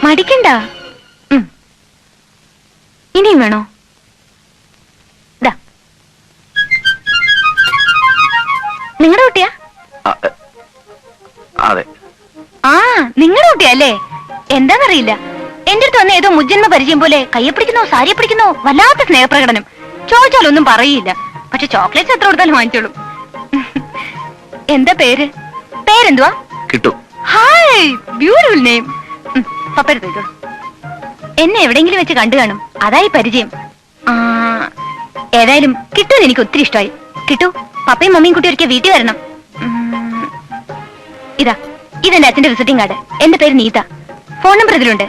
മടിക്കണ്ട. ഇനിയും വേണോ? നിങ്ങളുടെ കുട്ടിയാ? അതെ. ആ, നിങ്ങളുടെ കുട്ടിയല്ലേ? എന്താന്നറിയില്ല, എന്റെ അടുത്ത് വന്ന ഏതോ മുജ്ജന്മ പരിചയം പോലെ കയ്യെ പിടിക്കുന്നോ സാരിയെ പിടിക്കുന്നോ വല്ലാത്ത സ്നേഹപ്രകടനം. ചോദിച്ചാലൊന്നും പറയില്ല, പക്ഷെ ചോക്ലേറ്റ്സ് എത്ര കൊടുത്താലും വാങ്ങിച്ചോളും. എന്താ പേര്? പേരെന്തുവാ? കിട്ടു. Hi, beautiful name. പപ്പരുത്തേക്കോ. എന്നെ എവിടെയെങ്കിലും വെച്ച് കണ്ടു കാണും, അതായി പരിചയം. ഏതായാലും കിട്ടുമെന്ന് എനിക്ക് ഒത്തിരി ഇഷ്ടമായി. കിട്ടു, പപ്പയും മമ്മിയും കുട്ടി ഒരിക്കൽ വീട്ടിൽ വരണം. ഇതെന്റെ അച്ഛന്റെ വിസിറ്റിംഗ് കാർഡ്. എന്റെ പേര് നീത. ഫോൺ നമ്പർ ഇതിലുണ്ട്.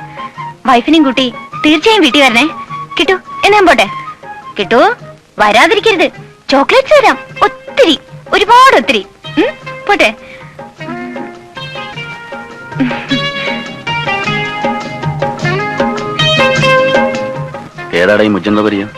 വൈഫിനെയും കൂട്ടി തീർച്ചയായും വീട്ടിൽ വരണേ. കിട്ടു, എന്നാ പോട്ടെ? കിട്ടു, വരാതിരിക്കരുത്. ചോക്ലേറ്റ്സ് തരാം, ഒത്തിരി, ഒരുപാട് ഒത്തിരി. പോട്ടെ. ഏതാടാ ഈ മുജ്ജന്മ പരിചയം?